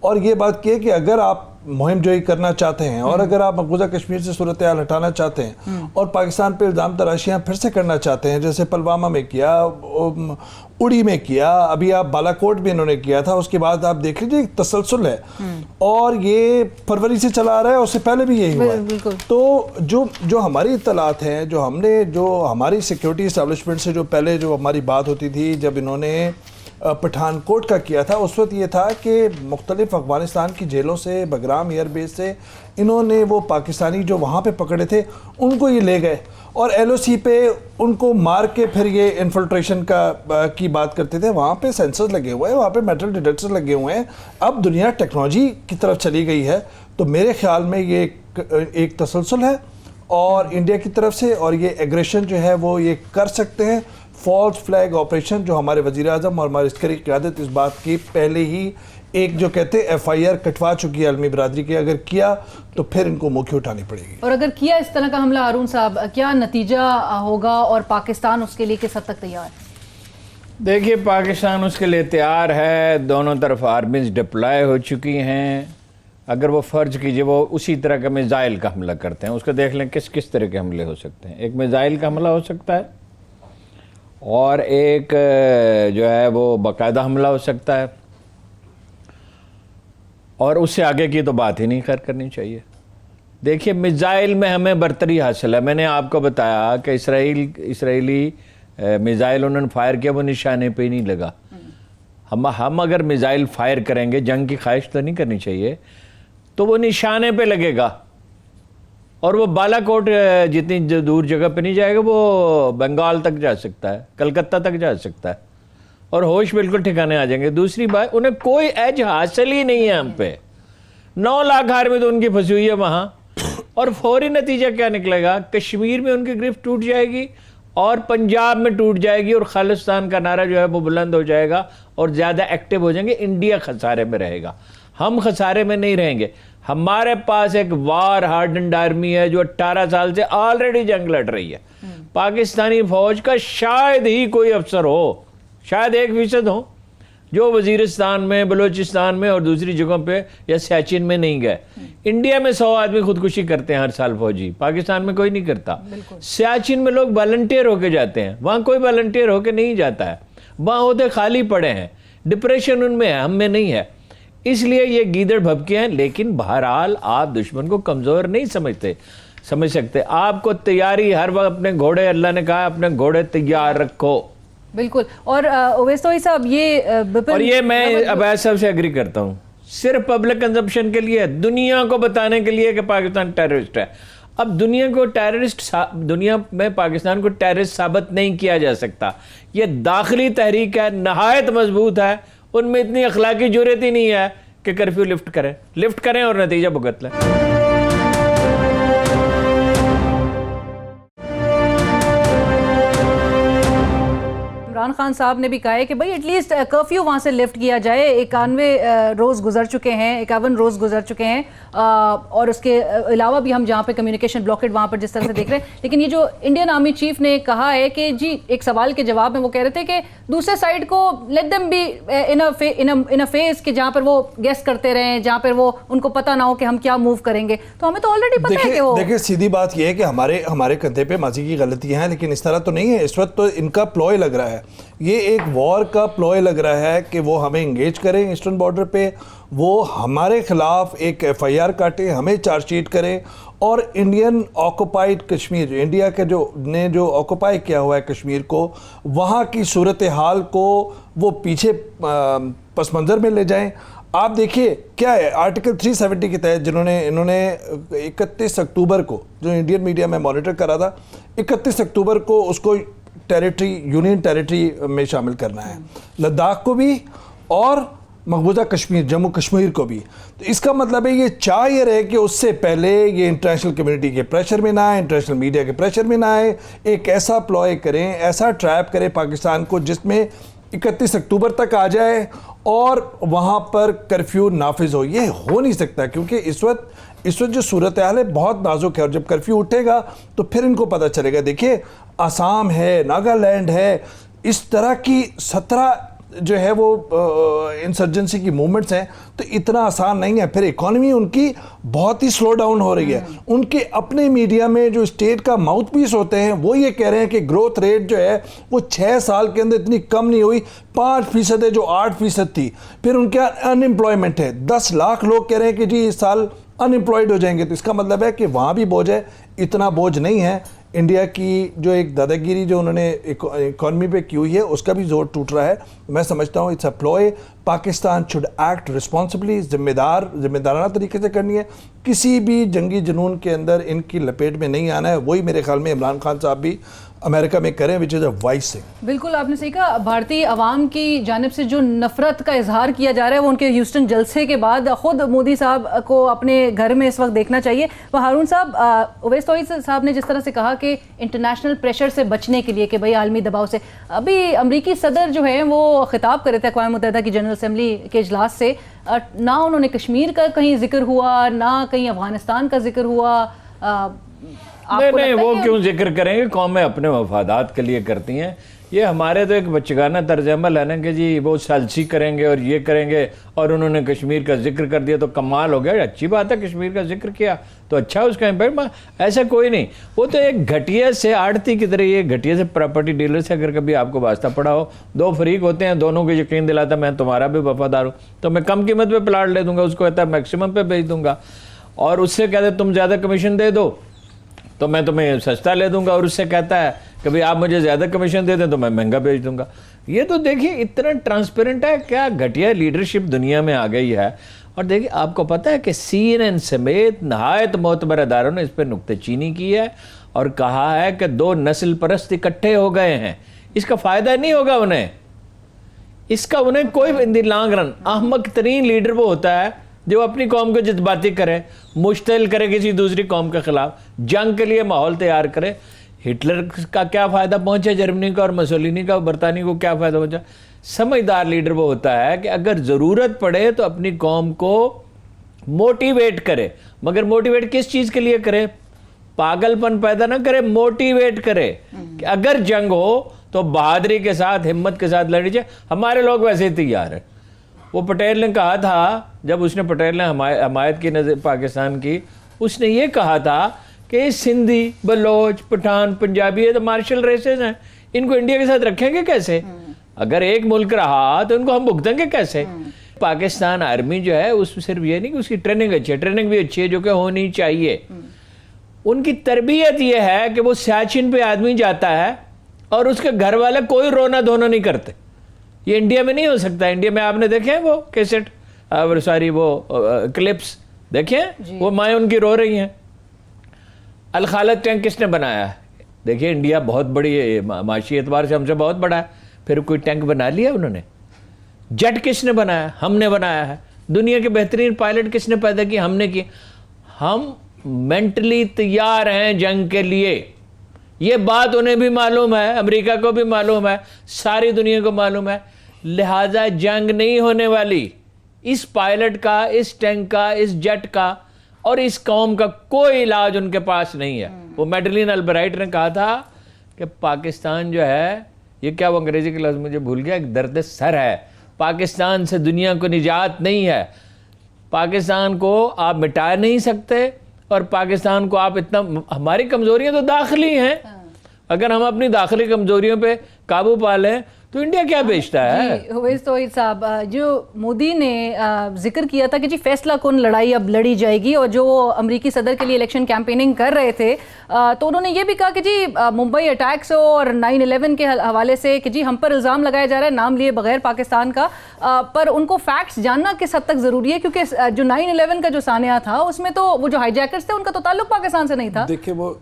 اور یہ بات کی ہے کہ اگر آپ مہم جوئی کرنا چاہتے ہیں اور اگر آپ مقبوضہ کشمیر سے صورتحال ہٹانا چاہتے ہیں اور پاکستان پہ الزام تراشیاں پھر سے کرنا چاہتے ہیں، جیسے پلوامہ میں کیا، اڑی میں کیا، ابھی آپ بالا کوٹ میں انہوں نے کیا تھا، اس کے بعد آپ دیکھ لیجیے ایک تسلسل ہے اور یہ فروری سے چلا رہا ہے، اس سے پہلے بھی یہی ہوا ہے۔ تو جو ہماری اطلاعات ہیں، جو ہماری سیکیورٹی اسٹیبلشمنٹ سے جو پہلے جو ہماری بات ہوتی تھی جب انہوں نے پٹھان کوٹ کا کیا تھا، اس وقت یہ تھا کہ مختلف افغانستان کی جیلوں سے، بگرام ایئر بیس سے انہوں نے وہ پاکستانی جو وہاں پہ پکڑے تھے ان کو یہ لے گئے اور ایل او سی پہ ان کو مار کے پھر یہ انفلٹریشن کی بات کرتے تھے۔ وہاں پہ سینسرز لگے ہوئے ہیں، وہاں پہ میٹل ڈیٹیکٹر لگے ہوئے ہیں۔ اب دنیا ٹیکنالوجی کی طرف چلی گئی ہے، تو میرے خیال میں یہ ایک تسلسل ہے اور انڈیا کی طرف سے، اور یہ ایگریشن جو ہے وہ یہ کر سکتے ہیں۔ فالس فلیگ آپریشن جو ہمارے وزیر اعظم اور ہماری عسکری قیادت اس بات کی پہلے ہی ایک جو کہتے ہیں ایف آئی آر کٹوا چکی ہے عالمی برادری کی، اگر کیا تو پھر ان کو منہ اٹھانی پڑے گی۔ اور اگر کیا اس طرح کا حملہ ہارون صاحب، کیا نتیجہ ہوگا اور پاکستان اس کے لیے کس حد تک تیار ہے؟ دیکھیے پاکستان اس کے لیے تیار ہے، دونوں طرف آرمیز ڈپلائے ہو چکی ہیں۔ اگر وہ فرض کیجئے وہ اسی طرح کا میزائل کا حملہ کرتے ہیں، اس کو دیکھ لیں کس طرح کے حملے ہو سکتے ہیں۔ ایک میزائل کا حملہ ہو سکتا ہے اور ایک جو ہے وہ باقاعدہ حملہ ہو سکتا ہے، اور اس سے آگے کی تو بات ہی نہیں خیر کرنی چاہیے۔ دیکھیے میزائل میں ہمیں برتری حاصل ہے۔ میں نے آپ کو بتایا کہ اسرائیلی میزائل انہوں نے فائر کیا، وہ نشانے پہ ہی نہیں لگا۔ ہم اگر میزائل فائر کریں گے، جنگ کی خواہش تو نہیں کرنی چاہیے، تو وہ نشانے پہ لگے گا اور وہ بالا کوٹ جتنی دور جگہ پہ نہیں جائے گا، وہ بنگال تک جا سکتا ہے، کلکتہ تک جا سکتا ہے، اور ہوش بالکل ٹھکانے آ جائیں گے۔ دوسری بات، انہیں کوئی ایج حاصل ہی نہیں ہے ہم پہ۔ 9 لاکھ آرمی تو ان کی پھنسی ہوئی ہے وہاں، اور فوری نتیجہ کیا نکلے گا؟ کشمیر میں ان کی گرفت ٹوٹ جائے گی اور پنجاب میں ٹوٹ جائے گی، اور خالصتان کا نعرہ جو ہے وہ بلند ہو جائے گا اور زیادہ ایکٹیو ہو جائیں گے۔ انڈیا خسارے میں رہے گا، ہم خسارے میں نہیں رہیں گے۔ ہمارے پاس ایک وار ہارڈنڈ آرمی ہے جو 18 سال سے آلریڈی جنگ لڑ رہی ہے۔ پاکستانی فوج کا شاید ہی کوئی افسر ہو، شاید 1% ہو جو وزیرستان میں، بلوچستان میں اور دوسری جگہوں پہ یا سیاچن میں نہیں گئے۔ انڈیا میں 100 آدمی خودکشی کرتے ہیں ہر سال فوجی، پاکستان میں کوئی نہیں کرتا۔ سیاچن میں لوگ والنٹیئر ہو کے جاتے ہیں، وہاں کوئی والنٹیئر ہو کے نہیں جاتا ہے، وہاں عہدے خالی پڑے ہیں، ڈپریشن ان میں ہے، ہم میں نہیں ہے۔ اس لیے یہ گیدڑ بھبکے ہیں، لیکن بہرحال آپ دشمن کو کمزور نہیں سمجھ سکتے۔ آپ کو تیاری ہر وقت، اپنے گھوڑے، اللہ نے کہا اپنے گھوڑے تیار رکھو۔ بالکل۔ اور اویس توئی صاحب، اور یہ میں عبید صاحب سے اگری کرتا ہوں، صرف پبلک کنزمپشن کے لیے، دنیا کو بتانے کے لیے کہ پاکستان ٹیررسٹ ہے۔ اب دنیا میں پاکستان کو ٹیررسٹ ثابت نہیں کیا جا سکتا۔ یہ داخلی تحریک ہے، نہایت مضبوط ہے، ان میں اتنی اخلاقی جرات ہی نہیں ہے کہ کرفیو لفٹ کریں اور نتیجہ بھگت لیں۔ عمران خان صاحب نے بھی کہا ہے کہ بھئی ایٹ لیسٹ کرفیو وہاں سے لفٹ کیا جائے۔ 51 روز گزر چکے ہیں اور اس کے علاوہ بھی ہم جہاں پہ کمیونیکیشن بلاکڈ وہاں پر جس طرح سے دیکھ رہے ہیں۔ لیکن یہ جو انڈین آرمی چیف نے کہا ہے کہ جی، ایک سوال کے جواب میں وہ کہہ رہے تھے کہ دوسرے سائڈ کو let them be in phase کہ جہاں پر وہ گیس کرتے رہیں، جہاں پر وہ ان کو پتہ نہ ہو کہ ہم کیا موو کریں گے۔ تو ہمیں تو آلریڈی پتہ ہے کہ وہ دیکھیں، سیدھی بات یہ ہے کہ ہمارے کندھے پہ ماضی کی غلطیاں ہیں، لیکن اس طرح تو نہیں ہے۔ اس وقت تو ان کا پلوئے لگ رہا ہے، یہ ایک وار کا پلوئے لگ رہا ہے کہ وہ ہمیں انگیج کریں ایسٹرن بارڈر پہ، وہ ہمارے خلاف ایک ایف آئی آر کاٹیں، ہمیں چارج شیٹ کریں، اور انڈین آکوپائڈ کشمیر، انڈیا کے جو آکوپائی کیا ہوا ہے کشمیر کو، وہاں کی صورتحال کو وہ پیچھے پس منظر میں لے جائیں۔ آپ دیکھیے کیا ہے آرٹیکل 370 کے تحت انہوں نے 31 اکتوبر کو، جو انڈین میڈیا میں مانیٹر کرا تھا، 31 اکتوبر کو اس کو یونین ٹیریٹری میں شامل کرنا ہے، لداخ کو بھی اور مقبوضہ کشمیر، جموں کشمیر کو بھی۔ تو اس کا مطلب ہے یہ چاہ یہ رہے کہ اس سے پہلے یہ انٹرنیشنل کمیونٹی کے پریشر میں نہ آئے، انٹرنیشنل میڈیا کے پریشر میں نہ آئے، ایک ایسا پلوئے کریں، ایسا ٹریپ کریں پاکستان کو جس میں 31 اکتوبر تک آ جائے اور وہاں پر کرفیو نافذ ہو۔ یہ ہو نہیں سکتا کیونکہ اس وقت جو صورتحال ہے بہت نازک ہے، اور جب کرفیو اٹھے گا تو پھر ان کو پتہ چلے گا۔ دیکھیے آسام ہے، ناگالینڈ ہے، اس طرح کی 17 جو ہے وہ انسرجنسی کی موومنٹس ہیں تو اتنا آسان نہیں ہے. پھر اکانومی ان کی بہت ہی سلو ڈاؤن ہو رہی ہے. ان کے اپنے میڈیا میں جو اسٹیٹ کا ماؤتھ پیس ہوتے ہیں وہ یہ کہہ رہے ہیں کہ گروتھ ریٹ جو ہے وہ 6 سال کے اندر اتنی کم نہیں ہوئی, 5% ہے جو 8% تھی. پھر ان کے ان امپلائمنٹ ہے, 10 لاکھ لوگ کہہ رہے ہیں کہ جی اس سال ان امپلائڈ ہو جائیں گے. تو اس کا مطلب ہے کہ وہاں بھی بوجھ ہے, اتنا بوجھ نہیں ہے. انڈیا کی جو ایک دادا گیری جو انہوں نے اکانومی پہ کی ہوئی ہے اس کا بھی زور ٹوٹ رہا ہے. میں سمجھتا ہوں it's a ploy. Pakistan should act responsibly, ذمہ دارانہ طریقے سے کرنی ہے. کسی بھی جنگی جنون کے اندر ان کی لپیٹ میں نہیں آنا ہے. وہی میرے خیال میں عمران خان صاحب بھی امریکہ میں کریں, وچ از اے وائس تھنگ. بالکل آپ نے صحیح کہا. بھارتی عوام کی جانب سے جو نفرت کا اظہار کیا جا رہا ہے وہ ان کے ہیوسٹن جلسے کے بعد خود مودی صاحب کو اپنے گھر میں اس وقت دیکھنا چاہیے. وہ ہارون صاحب, اویس توحید صاحب نے جس طرح سے کہا کہ انٹرنیشنل پریشر سے بچنے کے لیے کہ بھئی عالمی دباؤ سے, ابھی امریکی صدر جو ہے وہ خطاب کر رہے تھے اقوام متحدہ کی جنرل اسمبلی کے اجلاس سے, نہ انہوں نے کشمیر کا کہیں ذکر ہوا نہ کہیں افغانستان کا ذکر ہوا. نہیں, وہ کیوں ذکر کریں گے, قومیں اپنے مفادات کے لیے کرتی ہیں. یہ ہمارے تو ایک بچگانہ طرز عمل ہے نا کہ جی وہ سالسی کریں گے اور یہ کریں گے, اور انہوں نے کشمیر کا ذکر کر دیا تو کمال ہو گیا. اچھی بات ہے, کشمیر کا ذکر کیا تو اچھا اس کا امپیکٹ. ایسا کوئی نہیں, وہ تو ایک گھٹیا سے آڑتی کی طرح, یہ گھٹیا سے پراپرٹی ڈیلر سے اگر کبھی آپ کو واسطہ پڑا ہو, 2 فریق ہوتے ہیں, دونوں کو یقین دلاتا میں تمہارا بھی وفادار ہوں تو میں کم قیمت پہ پلاٹ لے دوں گا, اس کو کہتا ہے میکسیمم پہ بیچ دوں گا, اور اس سے کہتے تم زیادہ کمیشن دے دو تو میں تمہیں سستا لے دوں گا, اور اس سے کہتا ہے کہ بھئی آپ مجھے زیادہ کمیشن دے دیں تو میں مہنگا بیچ دوں گا. یہ تو دیکھیں اتنا ٹرانسپیرنٹ ہے, کیا گھٹیا لیڈرشپ دنیا میں آ گئی ہے. اور دیکھیں آپ کو پتہ ہے کہ CNN سمیت نہایت معتبر اداروں نے اس پہ نکتہ چینی کی ہے اور کہا ہے کہ 2 نسل پرست اکٹھے ہو گئے ہیں, اس کا فائدہ نہیں ہوگا انہیں, اس کا انہیں کوئی ان دی لانگ رن. احمق ترین لیڈر وہ ہوتا ہے جو اپنی قوم کو جذباتی کرے, مشتعل کرے کسی دوسری قوم کے خلاف, جنگ کے لیے ماحول تیار کرے. ہٹلر کا کیا فائدہ پہنچا جرمنی کا, اور مسولینی کا, برطانیہ کو کیا فائدہ پہنچا. سمجھدار لیڈر وہ ہوتا ہے کہ اگر ضرورت پڑے تو اپنی قوم کو موٹیویٹ کرے, مگر موٹیویٹ کس چیز کے لیے کرے, پاگل پن پیدا نہ کرے, موٹیویٹ کرے کہ اگر جنگ ہو تو بہادری کے ساتھ, ہمت کے ساتھ لڑنی چاہیے. ہمارے لوگ ویسے ہی تیار ہیں. وہ پٹیل نے کہا تھا, جب اس نے پٹیل نے حمایت کی نظر پاکستان کی, اس نے یہ کہا تھا کہ سندھی, بلوچ, پٹھان, پنجابی, یہ تو مارشل ریسز ہیں, ان کو انڈیا کے ساتھ رکھیں گے کیسے؟ اگر ایک ملک رہا تو ان کو ہم بھگتیں گے کیسے؟ پاکستان آرمی جو ہے اس صرف یہ نہیں کہ اس کی ٹریننگ اچھی ہے, ٹریننگ بھی اچھی ہے جو کہ ہونی چاہیے. ان کی تربیت یہ ہے کہ وہ سیاچن پہ آدمی جاتا ہے اور اس کے گھر والے کوئی رونا دھونا نہیں کرتے. یہ انڈیا میں نہیں ہو سکتا. انڈیا میں آپ نے دیکھے ہیں وہ کیسٹ, ساری وہ کلپس دیکھیں, وہ مائیں ان کی رو رہی ہیں. الخالد ٹینک کس نے بنایا ہے؟ دیکھیے انڈیا بہت بڑی ہے, معاشی اعتبار سے ہم سے بہت بڑا ہے, پھر کوئی ٹینک بنا لیا انہوں نے؟ جٹ کس نے بنایا؟ ہم نے بنایا ہے. دنیا کے بہترین پائلٹ کس نے پیدا کیا؟ ہم نے کیا. ہم مینٹلی تیار ہیں جنگ کے لیے. یہ بات انہیں بھی معلوم ہے, امریکہ کو بھی معلوم ہے, ساری دنیا کو معلوم ہے. لہٰذا جنگ نہیں ہونے والی. اس پائلٹ کا, اس ٹینک کا, اس جٹ کا اور اس قوم کا کوئی علاج ان کے پاس نہیں ہے. وہ میڈلین البرائٹ نے کہا تھا کہ پاکستان جو ہے, یہ کیا وہ انگریزی کے لفظ مجھے بھول گیا, ایک درد سر ہے. پاکستان سے دنیا کو نجات نہیں ہے. پاکستان کو آپ مٹا نہیں سکتے, اور پاکستان کو آپ اتنا, ہماری کمزوریاں تو داخلی ہیں. اگر ہم اپنی داخلی کمزوریوں پہ قابو پا لیں تو انڈیا کیا بیچتا ہے؟ جی اویس توحید صاحب, جو مودی نے ذکر کیا تھا کہ جی فیصلہ کن لڑائی اب لڑی جائے گی, اور جو وہ امریکی صدر کے لیے الیکشن کیمپیننگ کر رہے تھے تو انہوں نے یہ بھی کہا کہ جی ممبئی اٹیکس ہو اور 9/11 کے حوالے سے کہ جی ہم پر الزام لگایا جا رہا ہے نام لیے بغیر پاکستان کا, پر ان کو فیکٹس جاننا کس حد تک ضروری ہے, کیونکہ جو 9/11 کا جو سانحہ تھا اس میں تو وہ جو ہائی جیکرز تھے ان کا تو تعلق پاکستان سے نہیں تھا. دیکھیں وہ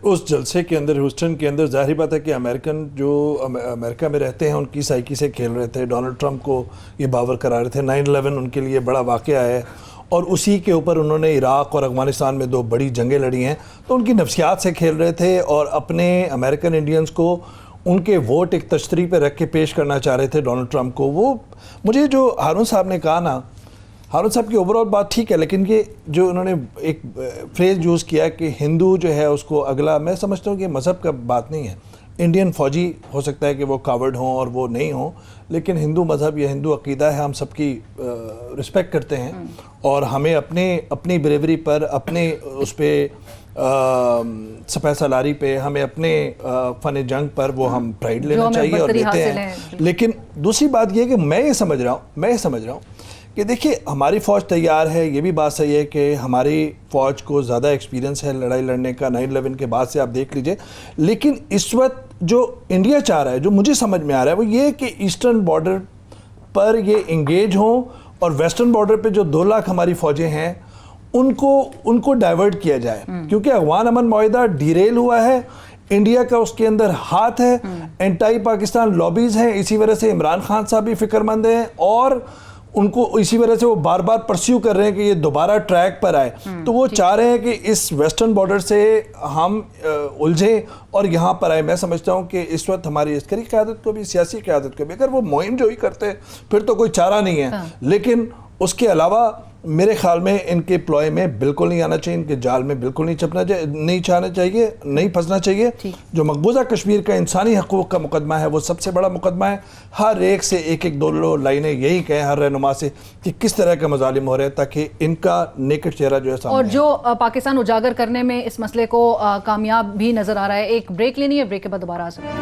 اس جلسے کے اندر, ہیوسٹن کے اندر, ظاہری بات ہے کہ امریکن جو امریکہ میں رہتے ہیں ان کی سائیکی سے کھیل رہے تھے. ڈونلڈ ٹرمپ کو یہ باور کرا رہے تھے. 9/11 ان کے لیے بڑا واقعہ ہے, اور اسی کے اوپر انہوں نے عراق اور افغانستان میں 2 بڑی جنگیں لڑی ہیں. تو ان کی نفسیات سے کھیل رہے تھے, اور اپنے امریکن انڈینز کو ان کے ووٹ ایک تشتری پہ رکھ کے پیش کرنا چاہ رہے تھے ڈونلڈ ٹرمپ کو. وہ مجھے جو ہارون صاحب نے کہا نا, ہارون صاحب کی اوور آل بات ٹھیک ہے, لیکن یہ جو انہوں نے ایک فریز یوز کیا کہ ہندو جو ہے اس کو اگلا, میں سمجھتا ہوں کہ مذہب کا بات نہیں ہے. انڈین فوجی ہو سکتا ہے کہ وہ کاورڈ ہوں اور وہ نہیں ہوں، لیکن ہندو مذہب یا ہندو عقیدہ ہے، ہم سب کی رسپیکٹ کرتے ہیں اور ہمیں اپنی بریوری پر، اپنے اس پہ سپہ سالاری پہ، ہمیں اپنے فن جنگ پر وہ ہم پرائیڈ لینا چاہیے اور لیتے ہیں. لیکن دوسری بات یہ ہے کہ میں یہ سمجھ رہا ہوں کہ دیکھیے ہماری فوج تیار ہے، یہ بھی بات صحیح ہے کہ ہماری فوج کو زیادہ ایکسپیرینس ہے لڑائی لڑنے کا 9/11 کے بعد سے، آپ دیکھ لیجئے. لیکن اس وقت جو انڈیا چاہ رہا ہے، جو مجھے سمجھ میں آ رہا ہے، وہ یہ کہ ایسٹرن بارڈر پر یہ انگیج ہوں اور ویسٹرن بارڈر پہ جو 2 لاکھ ہماری فوجیں ہیں ان کو ڈائیورٹ کیا جائے، کیونکہ افغان امن معاہدہ ڈیریل ہوا ہے، انڈیا کا اس کے اندر ہاتھ ہے، اینٹائی پاکستان لابیز ہیں، اسی وجہ سے عمران خان صاحب بھی فکر مند ہیں اور ان کو اسی وجہ سے وہ بار بار پرسیو کر رہے ہیں کہ یہ دوبارہ ٹریک پر آئے. تو وہ چاہ رہے ہیں کہ اس ویسٹرن بارڈر سے ہم الجھیں اور یہاں پر آئے. میں سمجھتا ہوں کہ اس وقت ہماری عسکری قیادت کو بھی، سیاسی قیادت کو بھی، اگر وہ مہم جو ہی کرتے پھر تو کوئی چارہ نہیں ہے، لیکن اس کے علاوہ میرے خیال میں ان کے پلوئے میں بالکل نہیں آنا چاہیے، ان کے جال میں بالکل نہیں پھنسنا چاہیے. جو مقبوضہ کشمیر کا انسانی حقوق کا مقدمہ ہے وہ سب سے بڑا مقدمہ ہے. ہر ایک سے ایک 2 لائنیں یہی کہیں ہر رہنما سے کہ کس طرح کے مظالم ہو رہے ہیں، تاکہ ان کا نیکڈ چہرہ جو ہے سامنے. اور جو پاکستان اجاگر کرنے میں اس مسئلے کو کامیاب بھی نظر آ رہا ہے. ایک بریک لینی ہے، بریک کے بعد دوبارہ آ سکتے ہیں.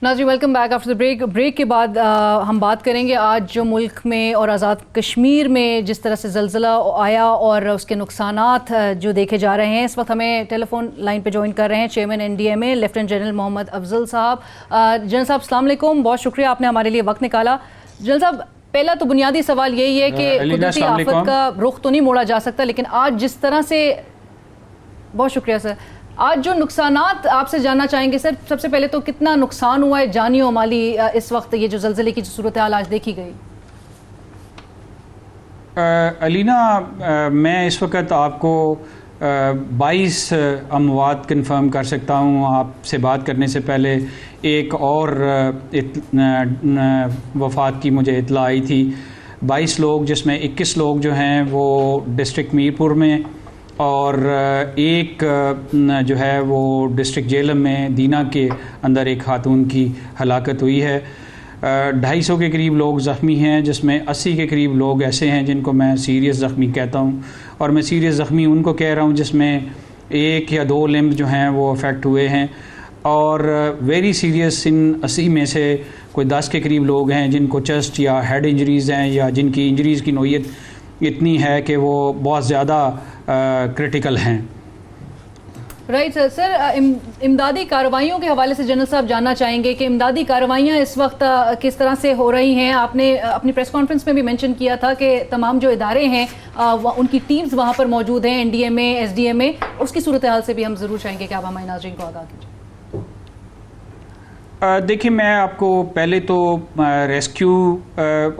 ناظرین welcome back after the break کے بعد ہم بات کریں گے آج جو ملک میں اور آزاد کشمیر میں جس طرح سے زلزلہ آیا اور اس کے نقصانات جو دیکھے جا رہے ہیں. اس وقت ہمیں ٹیلی فون لائن پہ جوائن کر رہے ہیں چیئرمین NDMA لیفٹیننٹ جنرل محمد افضل صاحب. جنرل صاحب السلام علیکم، بہت شکریہ آپ نے ہمارے لیے وقت نکالا. جنرل صاحب پہلا تو بنیادی سوال یہی ہے کہ قدرتی آفت کا رخ تو نہیں موڑا جا سکتا، لیکن آج جس طرح سے، بہت شکریہ سر، آج جو نقصانات آپ سے جاننا چاہیں گے سر. سب سے پہلے تو کتنا نقصان ہوا ہے جانی و مالی اس وقت یہ جو زلزلے کی جو صورتحال آج دیکھی گئی؟ علینا میں اس وقت آپ کو 22 اموات کنفرم کر سکتا ہوں. آپ سے بات کرنے سے پہلے ایک اور وفات کی مجھے اطلاع آئی تھی. 22 لوگ جس میں 21 لوگ جو ہیں وہ ڈسٹرکٹ میرپور میں اور ایک جو ہے وہ ڈسٹرکٹ جیلم میں دینا کے اندر ایک خاتون کی ہلاکت ہوئی ہے. 250 کے قریب لوگ زخمی ہیں، جس میں 80 کے قریب لوگ ایسے ہیں جن کو میں سیریس زخمی کہتا ہوں. اور میں سیریس زخمی ان کو کہہ رہا ہوں جس میں 1 یا 2 لمب جو ہیں وہ افیکٹ ہوئے ہیں، اور ویری سیریس ان 80 میں سے کوئی 10 کے قریب لوگ ہیں جن کو چسٹ یا ہیڈ انجریز ہیں، یا جن کی انجریز کی نوعیت اتنی ہے کہ وہ بہت زیادہ کرٹیکل ہیں. رائٹ سر، امدادی کارروائیوں کے حوالے سے جنرل صاحب جاننا چاہیں گے کہ امدادی کارروائیاں اس وقت کس طرح سے ہو رہی ہیں. آپ نے اپنی پریس کانفرنس میں بھی مینشن کیا تھا کہ تمام جو ادارے ہیں ان کی ٹیمز وہاں پر موجود ہیں، NDMA SDMA، اس کی صورتحال سے بھی ہم ضرور چاہیں گے کہ آپ ہمارے ناظرین کو آگاہ کیجیے. دیکھیں میں آپ کو پہلے تو ریسکیو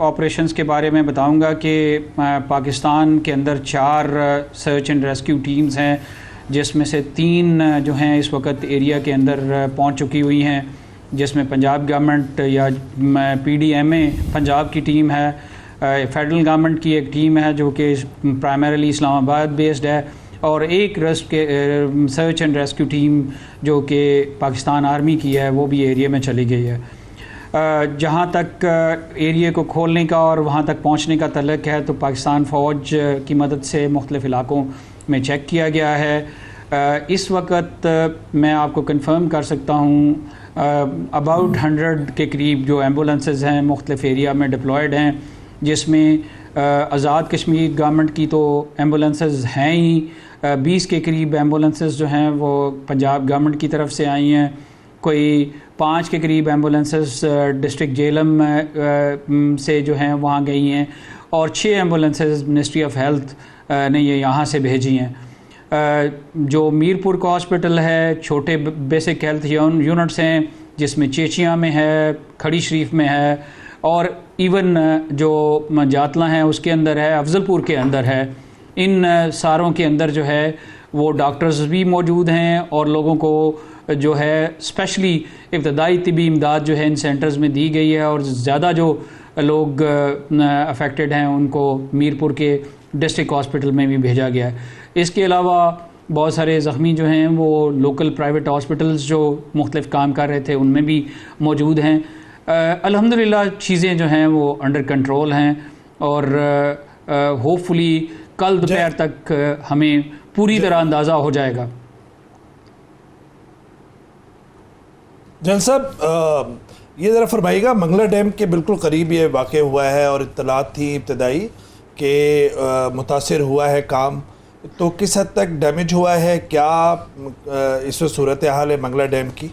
آپریشنز کے بارے میں بتاؤں گا کہ پاکستان کے اندر 4 سرچ اینڈ ریسکیو ٹیمز ہیں، جس میں سے 3 جو ہیں اس وقت ایریا کے اندر پہنچ چکی ہوئی ہیں، جس میں پنجاب گورنمنٹ یا PDMA پنجاب کی ٹیم ہے، فیڈرل گورنمنٹ کی ایک ٹیم ہے جو کہ پرائمریلی اسلام آباد بیسڈ ہے، اور ایک سرچ اینڈ ریسکیو ٹیم جو کہ پاکستان آرمی کی ہے وہ بھی ایریا میں چلی گئی ہے. جہاں تک ایریا کو کھولنے کا اور وہاں تک پہنچنے کا تعلق ہے تو پاکستان فوج کی مدد سے مختلف علاقوں میں چیک کیا گیا ہے. اس وقت میں آپ کو کنفرم کر سکتا ہوں اباؤٹ 100 کے قریب جو ایمبولنسز ہیں مختلف ایریا میں ڈپلائڈ ہیں، جس میں آزاد کشمیر گورنمنٹ کی تو ایمبولنسز ہیں ہی، 20 کے قریب ایمبولنسز جو ہیں وہ پنجاب گورنمنٹ کی طرف سے آئی ہیں، کوئی 5 کے قریب ایمبولنسز ڈسٹرکٹ جیلم سے جو ہیں وہاں گئی ہیں، اور 6 ایمبولنسز منسٹری آف ہیلتھ نے یہ یہاں سے بھیجی ہیں. جو میرپور کا ہاسپٹل ہے، چھوٹے بیسک ہیلتھ یونٹس ہیں جس میں چیچیاں میں ہے، کھڑی شریف میں ہے، اور ایون جو جاتلا ہیں اس کے اندر ہے، افضل پور کے اندر ہے. ان ساروں کے اندر جو ہے وہ ڈاکٹرز بھی موجود ہیں، اور لوگوں کو جو ہے اسپیشلی ابتدائی طبی امداد جو ہے ان سینٹرز میں دی گئی ہے، اور زیادہ جو لوگ افیکٹڈ ہیں ان کو میرپور کے ڈسٹرکٹ ہاسپٹل میں بھی بھیجا گیا ہے. اس کے علاوہ بہت سارے زخمی جو ہیں وہ لوکل پرائیویٹ ہاسپٹلز جو مختلف کام کر رہے تھے ان میں بھی موجود ہیں. الحمدللہ چیزیں جو ہیں وہ انڈر کنٹرول ہیں اور ہوپ فلی کل دوپہر تک ہمیں پوری طرح اندازہ ہو جائے گا. جن صاحب یہ ذرا فرمائیے گا، منگلا ڈیم کے بالکل قریب یہ واقع ہوا ہے اور اطلاعات تھی ابتدائی کہ متاثر ہوا ہے کام، تو کس حد تک ڈیمیج ہوا ہے، کیا اس وقت صورتحال ہے منگلا ڈیم کی؟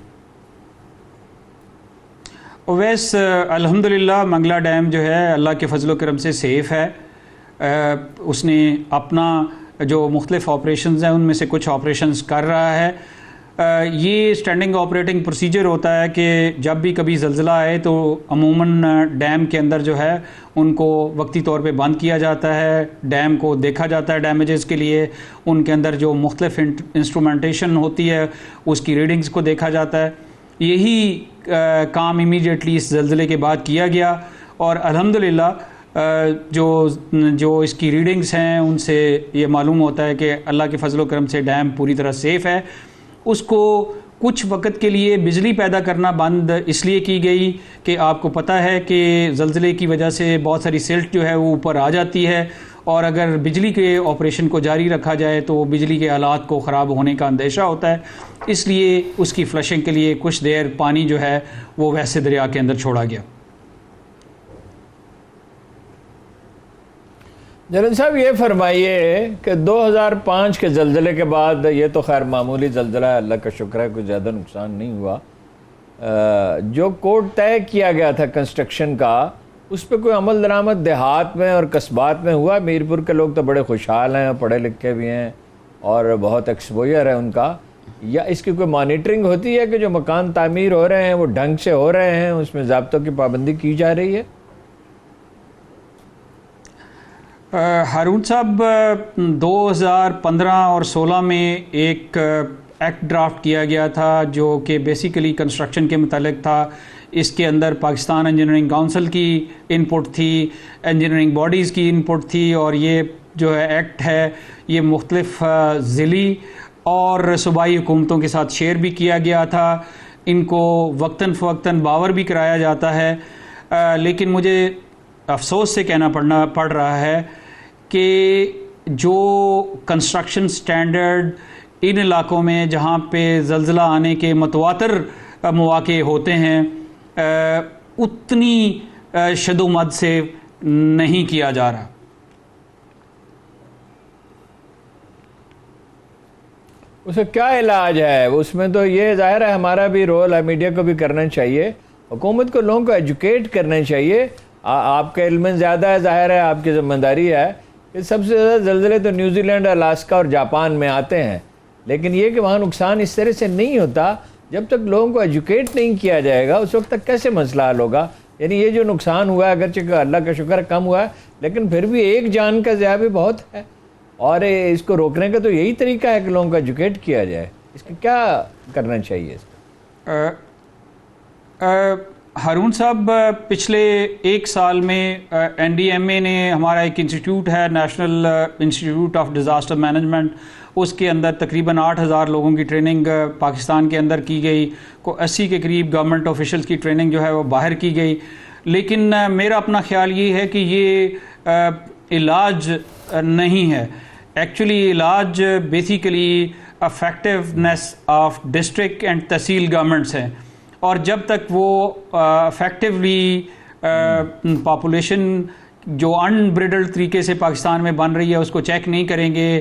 اویس الحمدللہ منگلا ڈیم جو ہے اللہ کے فضل و کرم سے سیف ہے. اس نے اپنا جو مختلف آپریشنز ہیں ان میں سے کچھ آپریشنز کر رہا ہے. یہ اسٹینڈنگ آپریٹنگ پروسیجر ہوتا ہے کہ جب بھی کبھی زلزلہ آئے تو عموماً ڈیم کے اندر جو ہے ان کو وقتی طور پہ بند کیا جاتا ہے، ڈیم کو دیکھا جاتا ہے ڈیمیجز کے لیے، ان کے اندر جو مختلف انسٹرومنٹیشن ہوتی ہے اس کی ریڈنگز کو دیکھا جاتا ہے. یہی کام امیڈیٹلی اس زلزلے کے بعد کیا گیا اور الحمدللہ جو اس کی ریڈنگز ہیں ان سے یہ معلوم ہوتا ہے کہ اللہ کے فضل و کرم سے ڈیم پوری طرح سیف ہے. اس کو کچھ وقت کے لیے بجلی پیدا کرنا بند اس لیے کی گئی کہ آپ کو پتہ ہے کہ زلزلے کی وجہ سے بہت ساری سلٹ جو ہے وہ اوپر آ جاتی ہے اور اگر بجلی کے آپریشن کو جاری رکھا جائے تو بجلی کے آلات کو خراب ہونے کا اندیشہ ہوتا ہے. اس لیے اس کی فلشنگ کے لیے کچھ دیر پانی جو ہے وہ ویسے دریا کے اندر چھوڑا گیا. جنرل صاحب یہ فرمائیے کہ 2005 کے زلزلے کے بعد، یہ تو خیر معمولی زلزلہ ہے، اللہ کا شکر ہے کوئی زیادہ نقصان نہیں ہوا، جو کوڈ طے کیا گیا تھا کنسٹرکشن کا اس پہ کوئی عمل درآمد دیہات میں اور قصبات میں ہوا؟ میرپور کے لوگ تو بڑے خوشحال ہیں، پڑھے لکھے بھی ہیں اور بہت ایکسپوجر ہے ان کا. یا اس کی کوئی مانیٹرنگ ہوتی ہے کہ جو مکان تعمیر ہو رہے ہیں وہ ڈھنگ سے ہو رہے ہیں، اس میں ضابطوں کی پابندی کی جا رہی ہے؟ ہارون صاحب 2015 اور 16 میں ایک ایکٹ ڈرافٹ کیا گیا تھا جو کہ بیسیکلی کنسٹرکشن کے متعلق تھا. اس کے اندر پاکستان انجینئرنگ کونسل کی ان پٹ تھی، انجینئرنگ باڈیز کی ان پٹ تھی، اور یہ جو ہے ایکٹ ہے یہ مختلف ضلعی اور صوبائی حکومتوں کے ساتھ شیئر بھی کیا گیا تھا. ان کو وقتاً فوقتاً باور بھی کرایا جاتا ہے. لیکن مجھے افسوس سے کہنا پڑ رہا ہے کہ جو کنسٹرکشن سٹینڈرڈ ان علاقوں میں جہاں پہ زلزلہ آنے کے متواتر مواقع ہوتے ہیں اتنی شد و مد سے نہیں کیا جا رہا. اس کا کیا علاج ہے؟ اس میں تو یہ ظاہر ہے ہمارا بھی رول ہے، میڈیا کو بھی کرنا چاہیے، حکومت کو لوگوں کو ایجوکیٹ کرنا چاہیے. آپ کا علم زیادہ ہے، ظاہر ہے آپ کی ذمہ داری ہے کہ سب سے زیادہ زلزلے تو نیوزی لینڈ، الاسکا اور جاپان میں آتے ہیں، لیکن یہ کہ وہاں نقصان اس طرح سے نہیں ہوتا. جب تک لوگوں کو ایجوکیٹ نہیں کیا جائے گا اس وقت تک کیسے مسئلہ حل ہوگا؟ یعنی یہ جو نقصان ہوا ہے اگرچہ اللہ کا شکر کم ہوا ہے لیکن پھر بھی ایک جان کا ضیاع بھی بہت ہے، اور اس کو روکنے کا تو یہی طریقہ ہے کہ لوگوں کو ایجوکیٹ کیا جائے. اس کا کیا کرنا چاہیے؟ ہارون صاحب پچھلے ایک سال میں این ڈی ایم اے نے ہمارا ایک انسٹیٹیوٹ ہے national institute of disaster management, اس کے اندر تقریباً 8,000 لوگوں کی ٹریننگ پاکستان کے اندر کی گئی، کو 80 کے قریب گورنمنٹ آفیشلز کی ٹریننگ جو ہے وہ باہر کی گئی. لیکن میرا اپنا خیال یہ ہے کہ یہ علاج نہیں ہے. ایکچولی علاج basically effectiveness of district and tehsil governments ہیں، اور جب تک وہ افیکٹولی پاپولیشن جو انبریڈلڈ طریقے سے پاکستان میں بن رہی ہے اس کو چیک نہیں کریں گے،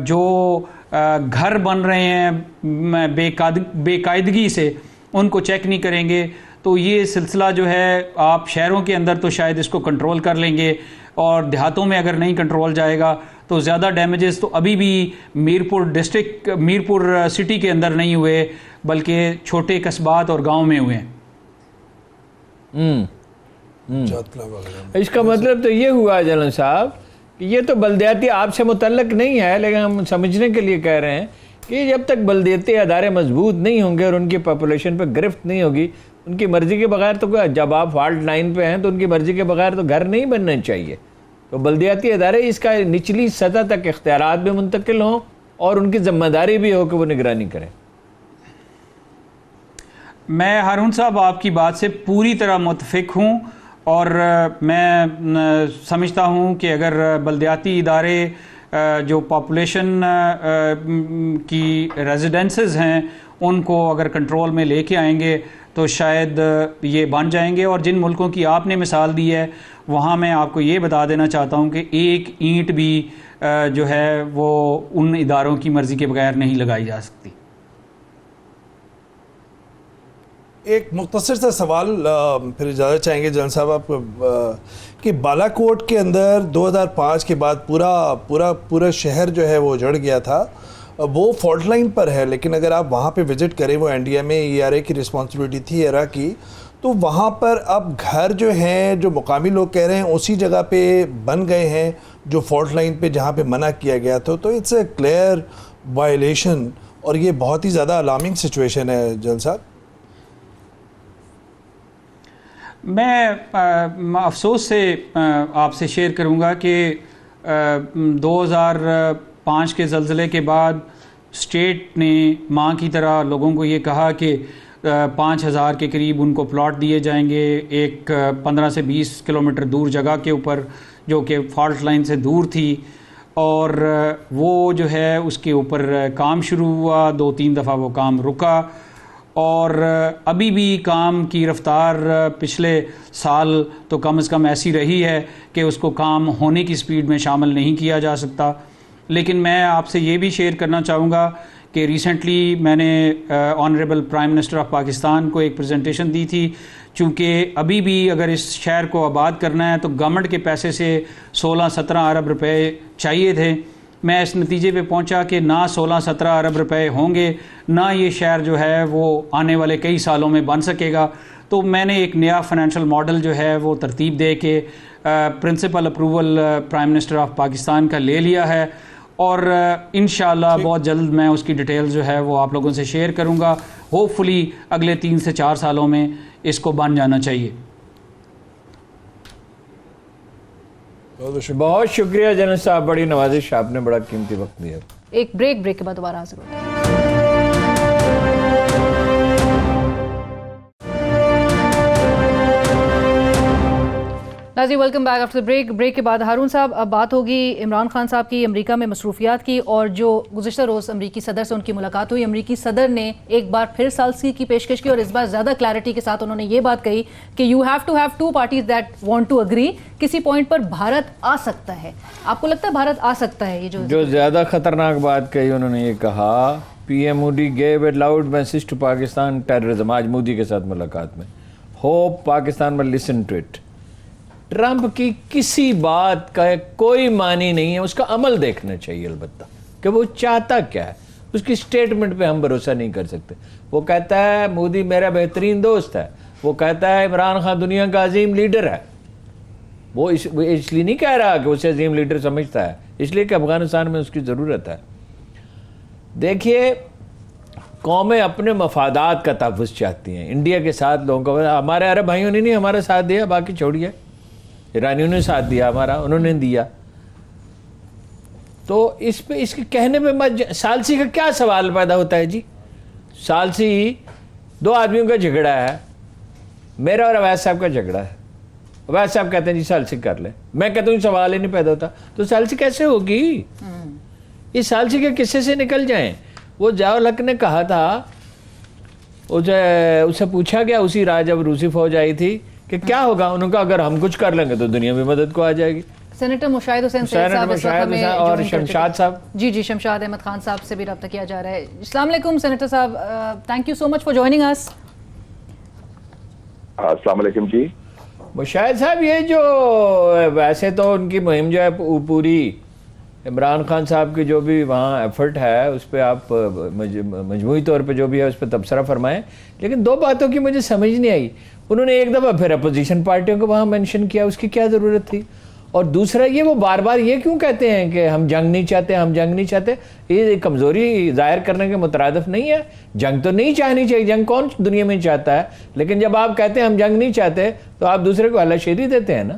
جو گھر بن رہے ہیں بے قاعدگی سے ان کو چیک نہیں کریں گے، تو یہ سلسلہ جو ہے آپ شہروں کے اندر تو شاید اس کو کنٹرول کر لیں گے، اور دیہاتوں میں اگر نہیں کنٹرول جائے گا تو زیادہ ڈیمیجز تو ابھی بھی میرپور سٹی کے اندر نہیں ہوئے بلکہ چھوٹے قصبات اور گاؤں میں ہوئے ہیں. اس کا مطلب تو یہ ہوا جنرل صاحب کہ یہ تو بلدیاتی آپ سے متعلق نہیں ہے، لیکن ہم سمجھنے کے لیے کہہ رہے ہیں کہ جب تک بلدیاتی ادارے مضبوط نہیں ہوں گے اور ان کی پاپولیشن پہ گرفت نہیں ہوگی، ان کی مرضی کے بغیر تو جب آپ فالٹ لائن پہ ہیں تو ان کی مرضی کے بغیر تو گھر نہیں بننا چاہیے. تو بلدیاتی ادارے اس کا نچلی سطح تک اختیارات بھی منتقل ہوں اور ان کی ذمہ داری بھی ہو کہ وہ نگرانی کریں. میں ہارون صاحب آپ کی بات سے پوری طرح متفق ہوں، اور میں سمجھتا ہوں کہ اگر بلدیاتی ادارے جو پاپولیشن کی ریزیڈنسز ہیں ان کو اگر کنٹرول میں لے کے آئیں گے تو شاید یہ بن جائیں گے. اور جن ملکوں کی آپ نے مثال دی ہے وہاں میں آپ کو یہ بتا دینا چاہتا ہوں کہ ایک اینٹ بھی جو ہے وہ ان اداروں کی مرضی کے بغیر نہیں لگائی جا سکتی. ایک مختصر سا سوال پھر اجازت چاہیں گے جان صاحب آپ کہ بالا کوٹ کے اندر 2005 کے بعد پورا شہر جو ہے وہ جڑ گیا تھا، وہ فالٹ لائن پر ہے، لیکن اگر آپ وہاں پہ وزٹ کریں، وہ انڈیا میں ERA کی رسپانسبلٹی تھی ایرا کی، تو وہاں پر اب گھر جو ہیں جو مقامی لوگ کہہ رہے ہیں اسی جگہ پہ بن گئے ہیں جو فالٹ لائن پہ جہاں پہ منع کیا گیا تھا. تو اٹس اے کلیئر وائلیشن اور یہ بہت ہی زیادہ الارمنگ سچویشن ہے جان صاحب. میں افسوس سے آپ سے شیئر کروں گا کہ 2005 کے زلزلے کے بعد اسٹیٹ نے ماں کی طرح لوگوں کو یہ کہا کہ 5000 کے قریب ان کو پلاٹ دیے جائیں گے ایک 15 سے 20 کلومیٹر دور جگہ کے اوپر جو کہ فالٹ لائن سے دور تھی، اور وہ جو ہے اس کے اوپر کام شروع ہوا، 2-3 دفعہ وہ کام رکا، اور ابھی بھی کام کی رفتار پچھلے سال تو کم از کم ایسی رہی ہے کہ اس کو کام ہونے کی سپیڈ میں شامل نہیں کیا جا سکتا. لیکن میں آپ سے یہ بھی شیئر کرنا چاہوں گا کہ ریسنٹلی میں نے honourable prime minister of Pakistan کو ایک پریزنٹیشن دی تھی، چونکہ ابھی بھی اگر اس شہر کو آباد کرنا ہے تو گورنمنٹ کے پیسے سے 16-17 ارب روپے چاہیے تھے. میں اس نتیجے پہ پہنچا کہ نہ 16-17 ارب روپے ہوں گے، نہ یہ شہر جو ہے وہ آنے والے کئی سالوں میں بن سکے گا. تو میں نے ایک نیا فائنینشیل ماڈل جو ہے وہ ترتیب دے کے principal approval prime minister of Pakistan کا لے لیا ہے، اور انشاءاللہ بہت جلد میں اس کی ڈیٹیل جو ہے وہ آپ لوگوں سے شیئر کروں گا. ہوپ فلی اگلے 3 سے 4 سالوں میں اس کو بن جانا چاہیے. بہت شکریہ جنرل صاحب، بڑی نوازش، آپ نے بڑا قیمتی وقت دیا. ایک بریک کے بعد دوبارہ حاضر ہوتے ہیں. ناظرین ویلکم بیک آفٹر بریک کے بعد ہارون صاحب اب بات ہوگی عمران خان صاحب کی امریکہ میں مصروفیات کی، اور جو گزشتہ روز امریکی صدر سے ان کی ملاقات ہوئی. امریکی صدر نے ایک بار پھر ثالثی کی پیشکش کی، اور اس بار زیادہ کلیئرٹی کے ساتھ انہوں نے یہ بات کہی کہ you have to have 2 parties that want to agree. کسی پوائنٹ پر بھارت آ سکتا ہے. آپ کو لگتا ہے بھارت آ سکتا ہے؟ یہ جو زیادہ خطرناک بات کہی انہوں نے، یہ کہا P M Modi gave a loud message to Pakistan terrorism. آج مودی کے ساتھ ملاقات میں hope Pakistan will listen to it. Trump کی کسی بات کا کوئی معنی نہیں ہے، اس کا عمل دیکھنا چاہیے البتہ کہ وہ چاہتا کیا ہے. اس کی سٹیٹمنٹ پہ ہم بھروسہ نہیں کر سکتے. وہ کہتا ہے مودی میرا بہترین دوست ہے، وہ کہتا ہے عمران خان دنیا کا عظیم لیڈر ہے. وہ اس لیے نہیں کہہ رہا کہ اسے عظیم لیڈر سمجھتا ہے، اس لیے کہ افغانستان میں اس کی ضرورت ہے. دیکھیے قومیں اپنے مفادات کا تحفظ چاہتی ہیں. انڈیا کے ساتھ لوگوں کا، ہمارے عرب بھائیوں نے نہیں ہمارا ساتھ دیا، باقی چھوڑیے، ایرانیوں نے ساتھ دیا ہمارا، انہوں نے دیا. تو اس پہ اس کے کہنے پہ ثالثی کا کیا سوال پیدا ہوتا ہے جی؟ ثالثی 2 آدمیوں کا جھگڑا ہے، میرا اور اویس صاحب کا جھگڑا ہے. اویس صاحب کہتے ہیں جی ثالثی کر لیں، میں کہتا ہوں سوال ہی نہیں پیدا ہوتا. تو ثالثی کیسے ہوگی؟ یہ ثالثی کے قصے سے نکل جائیں. وہ ضیاء الحق نے کہا تھا، اسے پوچھا گیا اسی رات جب روسی فوج آئی تھی کہ کیا ہوگا، انہوں نے کہا اگر ہم کچھ کر لیں گے تو دنیا بھی مدد کو آ جائے گی. سینیٹر مشاہد حسین سید صاحب اور شمشاد صاحب، جی شمشاد احمد خان صاحب سے بھی رابطہ کیا جا رہا ہے. السلام علیکم سینیٹر صاحب، thank you so much for joining us. السلام علیکم جی. مشاہد صاحب، یہ جو ویسے تو ان کی مہم جو ہے پوری عمران خان صاحب کی جو بھی وہاں ایفرٹ ہے اس پہ آپ مجموعی طور پہ جو بھی ہے اس پہ تبصرہ فرمائیں، لیکن 2 باتوں کی مجھے سمجھ نہیں آئی. انہوں نے ایک دفعہ پھر اپوزیشن پارٹیوں کو وہاں مینشن کیا، اس کی کیا ضرورت تھی؟ اور دوسرا یہ وہ بار بار یہ کیوں کہتے ہیں کہ ہم جنگ نہیں چاہتے، ہم جنگ نہیں چاہتے؟ یہ کمزوری ظاہر کرنے کے مترادف نہیں ہے. جنگ تو نہیں چاہنی چاہیے، جنگ کون دنیا میں چاہتا ہے؟ لیکن جب آپ کہتے ہیں ہم جنگ نہیں چاہتے تو آپ دوسرے کو ہلا شیری دیتے ہیں نا.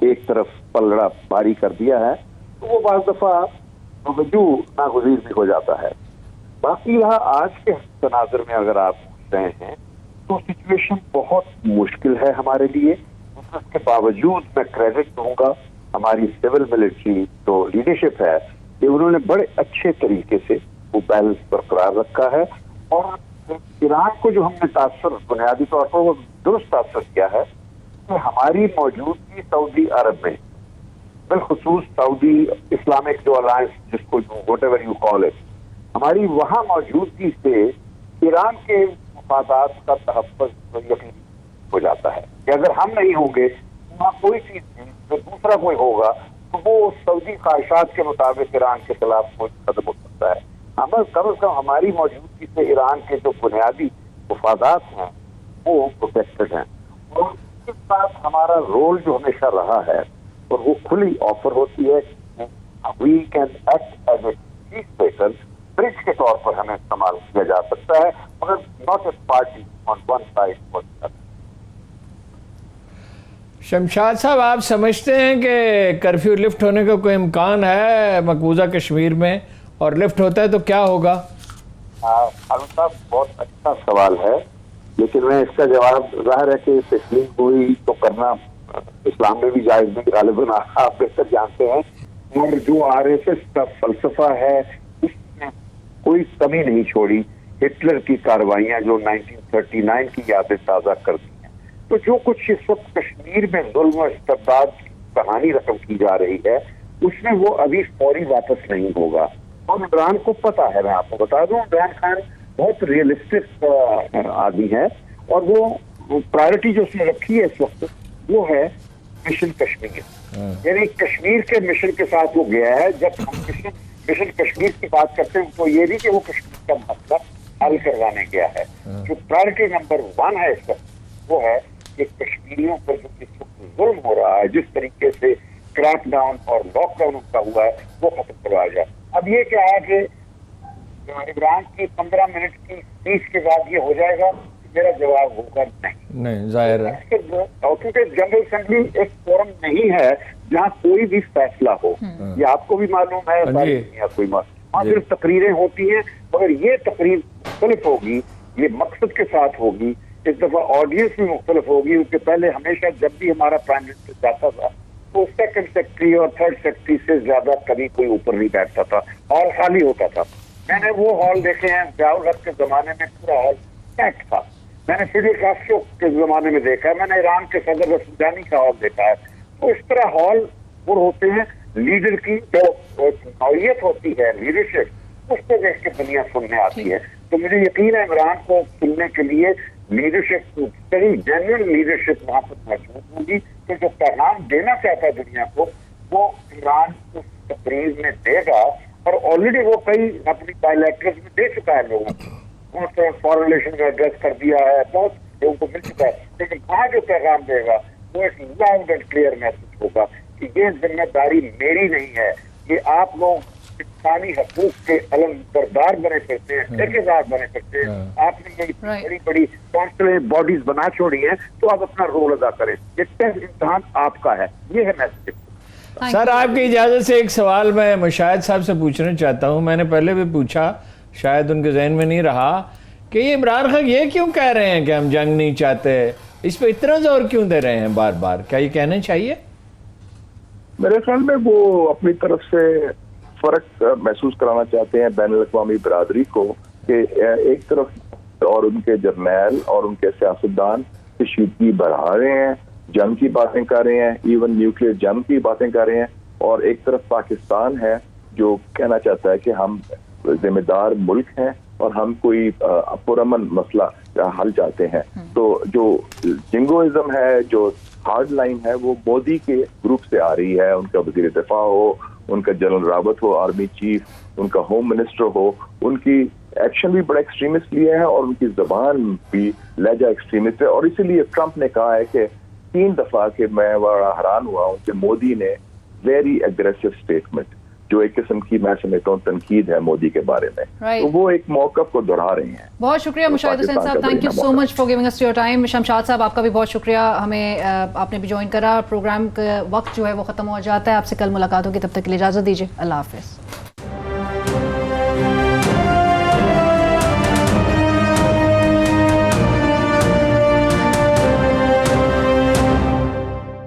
ایک طرف پلڑا باری کر دیا ہے تو وہ بعض دفعہ رجوع ناگزیر بھی ہو جاتا ہے. باقی یہاں آج کے تناظر میں اگر آپ پوچھ رہے ہیں تو سچویشن بہت مشکل ہے ہمارے لیے. اس کے باوجود میں کریڈٹ دوں گا ہماری سول ملٹری جو لیڈرشپ ہے کہ انہوں نے بڑے اچھے طریقے سے وہ بیلنس برقرار رکھا ہے. اور ایران کو جو ہم نے تاثر بنیادی طور پر وہ درست تاثر کیا ہے کہ ہماری موجودگی سعودی عرب میں, بالخصوص سعودی اسلامک جو الائنس جس کو what ever you call it, ہماری وہاں موجودگی سے ایران کے مفادات کا تحفظ یقینی ہو جاتا ہے کہ اگر ہم نہیں ہوں گے وہاں کوئی چیز نہیں تو دوسرا کوئی ہوگا تو وہ سعودی خواہشات کے مطابق ایران کے خلاف کوئی قدم ہو سکتا ہے. ہم کم از کم ہماری موجودگی سے ایران کے جو بنیادی مفادات ہیں وہ پروٹیکٹڈ ہیں. اور اس کے ساتھ ہمارا رول جو ہمیشہ رہا ہے اور وہ کھلی آفر ہوتی ہے we can act as a peace maker, bridge کے طور پر ہمیں استعمال کیا جا سکتا ہے مگر not a party on one side. Shamshad sahab, آپ سمجھتے ہیں کہ کرفیو لفٹ ہونے کا کوئی امکان ہے مقبوضہ کشمیر میں, اور لفٹ ہوتا ہے تو کیا ہوگا؟ ہارون صاحب بہت اچھا سوال ہے, لیکن میں اس کا جواب ظاہر ہے کہ تسلیم گوئی تو کرنا اسلام میں بھی جائز نہیں, غالباً آپ بہتر جانتے ہیں. اور جو RSS کا فلسفہ ہے اس میں کوئی کمی نہیں چھوڑی. ہٹلر کی کاروائیاں جو 1939 کی یادیں تازہ کرتی ہیں, تو جو کچھ اس وقت کشمیر میں ظلم و استبداد کی کہانی رقم کی جا رہی ہے اس میں وہ ابھی فوری واپس نہیں ہوگا. اور عمران کو پتا ہے, میں آپ کو بتا دوں عمران خان بہت ریئلسٹک آدمی ہے اور وہ پرائرٹی جو اس نے رکھی ہے اس وقت وہ ہے مشن کشمیر. یعنی کشمیر کے مشن کے ساتھ وہ گیا ہے. جب ہم مشن کشمیر کی بات کرتے ہیں تو یہ نہیں کہ وہ کشمیر کا مسئلہ حل کروانے گیا ہے. جو پرائرٹی نمبر 1 ہے اس وقت وہ ہے کہ کشمیریوں پر جو اس وقت ظلم ہو رہا ہے, جس طریقے سے کریک ڈاؤن اور لاک ڈاؤن کا ہوا ہے وہ ختم کروایا جائے. اب یہ کیا ہے کہ عمران کی 15 منٹ کی اسپیچ کے بعد یہ ہو جائے گا, میرا جواب ہوگا نہیں, ظاہر ہے کیونکہ جنرل اسمبلی ایک فورم نہیں ہے جہاں کوئی بھی فیصلہ ہو. یہ آپ کو بھی معلوم ہے, ساری دنیا کو بھی معلوم. وہاں صرف تقریریں ہوتی ہیں مگر یہ تقریر مختلف ہوگی, یہ مقصد کے ساتھ ہوگی. اس دفعہ آڈینس بھی مختلف ہوگی کیونکہ پہلے ہمیشہ جب بھی ہمارا پرائم منسٹر جاتا تھا تو سیکنڈ سیکرٹری اور تھرڈ سیکرٹری سے زیادہ کبھی کوئی اوپر نہیں بیٹھتا تھا, ہال خالی ہوتا تھا. میں نے وہ ہال دیکھے ہیں ضیاء الحق کے زمانے میں پورا ہال پیک تھا. میں نے فیڈل کاسٹرو کے زمانے میں دیکھا ہے, میں نے ایران کے صدر رفسنجانی کا ہال دیکھا ہے. تو اس طرح ہال پر ہوتے ہیں. لیڈر کی جو نوعیت ہوتی ہے لیڈرشپ اس کو دیکھ کے دنیا سننے آتی ہے. تو مجھے یقین ہے عمران کو سننے کے لیے لیڈرشپ صحیح جینوئن لیڈرشپ وہاں پر موجود ہوگی. تو جو پیغام دینا چاہتا ہے دنیا کو وہ عمران اس تقریر میں دے گا, اور آلریڈی وہ کئی اپنی بائیلیٹرز میں دے چکا ہے لوگوں کو. بہت فارن ریلیشن کا ایڈریس کر دیا ہے, بہت لوگوں کو مل چکا ہے. لیکن وہاں جو پیغام دے گا وہ ایک لاؤڈ اینڈ کلیئر میسج ہوگا کہ یہ ذمہ داری میری نہیں ہے, یہ آپ لوگ انسانی حقوق کے علم بردار بنے پھرتے ہیں, ٹھیکیدار بنے پھرتے ہیں. آپ نے یہ بڑی بڑی کونسلیں باڈیز بنا چھوڑی ہیں تو آپ اپنا رول ادا کریں. یہ ٹیسٹ امتحان آپ کا ہے. یہ ہے میسج. سر آپ کی اجازت سے ایک سوال میں مشاہد صاحب سے پوچھنا چاہتا ہوں. میں نے پہلے بھی پوچھا, شاید ان کے ذہن میں نہیں رہا کہ یہ عمران خان یہ کیوں کہہ رہے ہیں کہ ہم جنگ نہیں چاہتے, اس پہ اتنا زور کیوں دے رہے ہیں بار بار؟ کیا یہ کہنا چاہیے؟ میرے خیال میں وہ اپنی طرف سے فرق محسوس کرانا چاہتے ہیں بین الاقوامی برادری کو کہ ایک طرف اور ان کے جرنیل اور ان کے سیاستدان کشیدگی بڑھا رہے ہیں, جنگ کی باتیں کر رہے ہیں, ایون نیوکلیئر جنگ کی باتیں کر رہے ہیں, اور ایک طرف پاکستان ہے جو کہنا چاہتا ہے کہ ہم ذمہ دار ملک ہیں اور ہم کوئی پرامن مسئلہ حل چاہتے ہیں. تو جو جنگوازم ہے, جو ہارڈ لائن ہے, وہ مودی کے گروپ سے آ رہی ہے. ان کا وزیر دفاع ہو, ان کا جنرل راوت ہو آرمی چیف, ان کا ہوم منسٹر ہو, ان کی ایکشن بھی بڑا ایکسٹریمسٹ لیا ہے اور ان کی زبان بھی لہجہ ایکسٹریمسٹ ہے. اور اسی لیے ٹرمپ نے کہا ہے کہ 3 دفعہ کہ میں بڑا حیران ہوا ہوں کہ مودی نے ویری اگریسو اسٹیٹمنٹ. جو ایک قسم کی میں سمجھتا ہوں تنقید ہے مودی کے بارے میں. Right. تو وہ ایک موقف کو دہرا رہے ہیں. بہت شکریہ Mushahid Hussain sahab, thank you so much for giving us your time. Shamshad sahab آپ کا بھی بہت شکریہ, ہمیں آپ نے بھی جوائن کرا. پروگرام کا وقت جو ہے وہ ختم ہو جاتا ہے. آپ سے کل ملاقات ہوگی, تب تک کے لیے اجازت دیجیے. اللہ حافظ.